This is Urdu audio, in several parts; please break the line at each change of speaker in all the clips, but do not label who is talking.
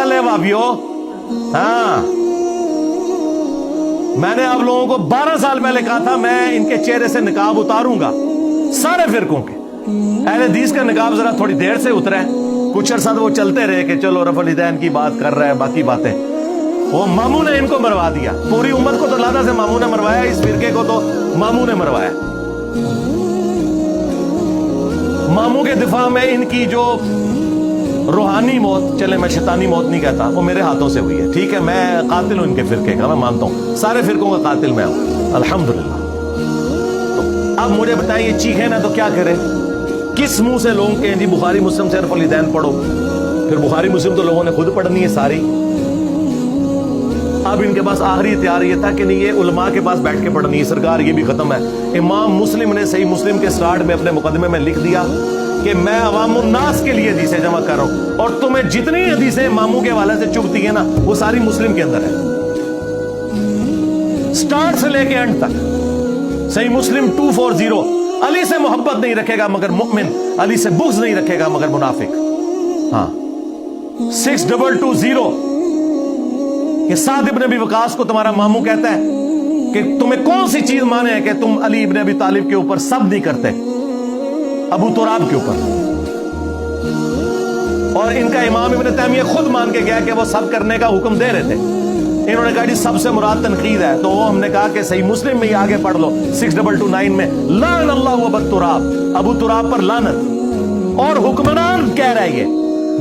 مسئلہ ہے بھائیو. ہاں میں نے آپ لوگوں کو 12 سال پہلے کہا تھا میں ان کے چہرے سے نقاب اتاروں گا سارے فرقوں کے. اہل حدیث کا نقاب ذرا تھوڑی دیر سے اترا ہے, کچھ عرصہ وہ چلتے رہے کہ چلو رفع الیدین کی بات کر رہا ہے, باقی باتیں. وہ ماموں نے ان کو مروا دیا, پوری امت کو تو لادہ سے ماموں نے مروایا, اس فرقے کو تو ماموں نے مروایا. ماموں کے دفاع میں ان کی جو روحانی موت, چلے میں شیطانی موت نہیں کہتا, وہ میرے ہاتھوں سے ہوئی ہے. ٹھیک ہے میں قاتل ہوں ان کے فرقے کا, میں مانتا ہوں سارے فرقوں کا قاتل میں ہوں الحمدللہ. تو اب مجھے بتائیں یہ چیخیں نا تو کیا کرے, کس منہ سے لوگوں کے جی بخاری مسلم سے رفع الیدین پڑھو, پھر بخاری مسلم تو لوگوں نے خود پڑھنی ہے ساری. اب ان کے پاس آخری اختیار یہ تھا کہ نہیں یہ علماء کے پاس بیٹھ کے پڑھنی ہے. سرکار یہ بھی ختم ہے. امام مسلم نے صحیح مسلم کے سٹارٹ میں اپنے مقدمے میں لکھ دیا کہ میں عوام الناس کے لیے حدیثیں جمع کر رہا ہوں, اور تمہیں جتنی حدیثیں ماموں کے حوالے سے چبھتی ہیں نا وہ ساری مسلم کے اندر ہے, سٹارٹ سے لے کے اینڈ تک. صحیح مسلم 240, علی سے محبت نہیں رکھے گا مگر مؤمن, علی سے بغض نہیں رکھے گا مگر منافق. ہاں 6220 کہ سعد ابن ابی وقاص کو تمہارا ماموں کہتا ہے کہ تمہیں کون سی چیز مانے ہے کہ تم علی ابن ابی طالب کے اوپر سب نہیں کرتے, ابو تراب کے اوپر. اور ان کا امام ابن تیمیہ خود مان کے گیا کہ وہ سب کرنے کا حکم دے رہے تھے. انہوں نے کہا جی سب سے مراد تنقید ہے, تو وہ ہم نے کہا کہ صحیح مسلم میں ہی آگے پڑھ لو 6229 میں لعن اللہ ابو تراب, ابو تراب پر لعنت. اور حکمران کہہ رہا ہے یہ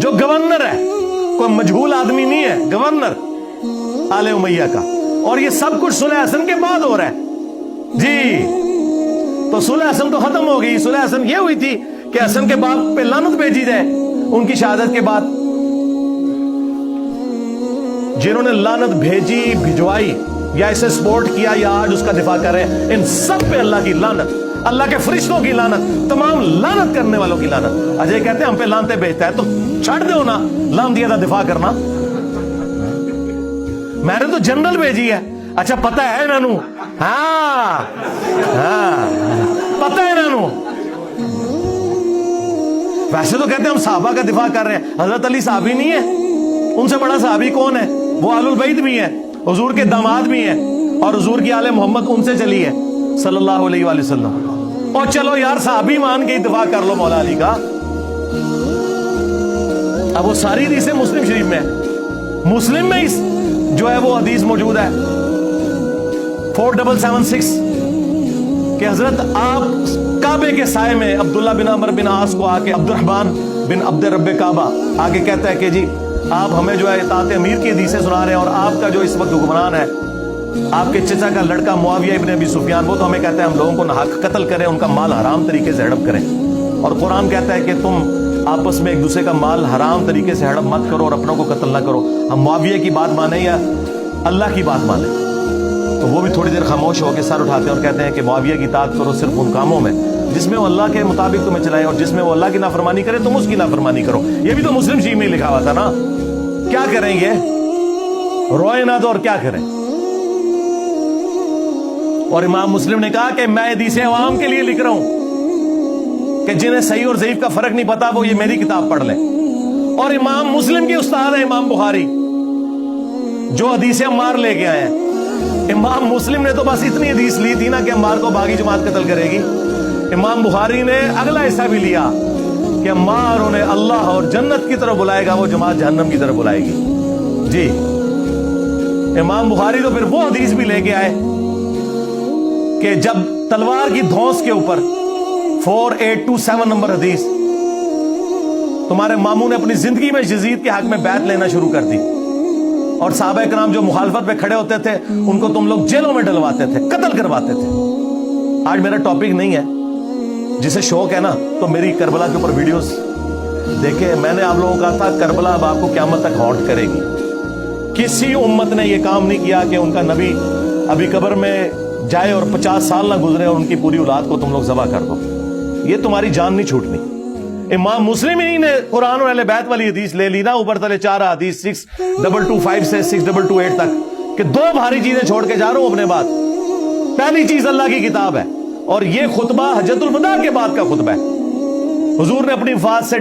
جو گورنر ہے, کوئی مجہول آدمی نہیں ہے, گورنر آل امیہ کا. اور یہ سب کچھ صلح حسن کے بعد ہو رہا ہے جی. تو صلح حسن تو ختم ہو گئی. صلح حسن یہ ہوئی تھی کہ حسن کے باپ پہ لعنت بھیجی جائے ان کی شہادت کے بعد. جنہوں نے لعنت بھیجی, بھجوائی, یا اسے سپورٹ کیا, یا آج اس کا دفاع کر رہے ہیں, ان سب پہ اللہ کی لعنت, اللہ کے فرشتوں کی لعنت, تمام لعنت کرنے والوں کی لعنت. اجے کہتے ہیں ہم پہ لعنتیں بھیجتا ہے, تو چھڑ دو نا لعنت دیا تھا دفاع کرنا. میں نے تو جنرل بھیجی ہے. اچھا پتہ ہے نانو, ہاں ہاں پتہ ہے نانو. ویسے تو کہتے ہیں ہم صحابہ کا دفاع کر رہے ہیں, حضرت علی صحابی نہیں ہے, ان سے بڑا صحابی کون ہے؟ وہ آل البیت بھی ہیں, حضور کے داماد بھی ہیں, اور حضور کی آل محمد ان سے چلی ہے صلی اللہ علیہ وآلہ وسلم. اور چلو یار صحابی مان کے دفاع کر لو مولا علی کا. اب وہ ساری حدیثیں مسلم شریف میں, مسلم میں جو ہے وہ حدیث موجود ہے 4776 کہ حضرت آپ کعبے کے سائے میں عبداللہ بن عمر بن عاص کو آ کے عبد الرحمن بن عبد رب کعبہ آگے کہتا ہے کہ جی آپ ہمیں جو ہے اطاعت امیر کی حدیثیں سنا رہے ہیں, اور آپ کا جو اس وقت حکمران ہے آپ کے چچا کا لڑکا معاویہ ابن ابی سفیان, وہ تو ہمیں کہتا ہے ہم لوگوں کو ناحق قتل کریں, ان کا مال حرام طریقے سے ہڑپ کریں. اور قرآن کہتا ہے کہ تم آپس میں ایک دوسرے کا مال حرام طریقے سے ہڑپ مت کرو اور اپنوں کو قتل نہ کرو. ہم معاویہ کی بات مانیں یا اللہ کی بات مانیں؟ تو وہ بھی تھوڑی دیر خاموش ہو کے سر اٹھاتے ہیں اور کہتے ہیں کہ معاویہ کی اطاعت کرو صرف ان کاموں میں جس میں وہ اللہ کے مطابق تمہیں چلائے, اور جس میں وہ اللہ کی نافرمانی کرے تم اس کی نافرمانی کرو. یہ بھی تو مسلم شریف میں لکھا ہوا تھا نا. کیا کریں گے, روئے نہ تو اور کیا کریں. اور امام مسلم نے کہا کہ میں حدیثیں عوام کے لیے لکھ رہا ہوں کہ جنہیں صحیح اور ضعیف کا فرق نہیں پتا وہ یہ میری کتاب پڑھ لیں. اور امام مسلم کے استاد ہیں امام بخاری جو حدیثیں عمار لے کے آئے ہیں. امام مسلم نے تو بس اتنی حدیث لی تھی نا کہ عمار کو باغی جماعت قتل کرے گی. امام بخاری نے اگلا حصہ بھی لیا کہ عمار انہیں اللہ اور جنت کی طرف بلائے گا, وہ جماعت جہنم کی طرف بلائے گی. جی امام بخاری تو پھر وہ حدیث بھی لے کے آئے کہ جب تلوار کی دھونس کے اوپر 4827 نمبر حدیث, تمہارے ماموں نے اپنی زندگی میں یزید کے حق میں بیعت لینا شروع کر دی, اور صحابہ کرام جو مخالفت پہ کھڑے ہوتے تھے ان کو تم لوگ جیلوں میں ڈلواتے تھے, قتل کرواتے تھے. آج میرا ٹاپک نہیں ہے, جسے شوق ہے نا تو میری کربلا کے اوپر ویڈیوز دیکھیں. میں نے آپ لوگوں کو کہا تھا کربلا اب آپ کو قیامت تک ہانٹ کرے گی. کسی امت نے یہ کام نہیں کیا کہ ان کا نبی ابھی قبر میں جائے اور 50 سال نہ گزرے اور ان کی پوری اولاد کو تم لوگ ذبح کر دو. یہ تمہاری جان نہیں چھوٹنی. امام مسلم ہی نے قرآن اور اہل بیت والی حدیث لے لی نا, اوپر تلے 4 حدیث 6225 سے 6228 تک کہ 2 بھاری چیزیں چھوڑ کے جا رہا ہوں اپنے بعد. پہلی چیز اللہ کی کتاب ہے, اور یہ خطبہ حجۃ الوداع کے بعد کا خطبہ ہے. حضور نے اپنی وفات سے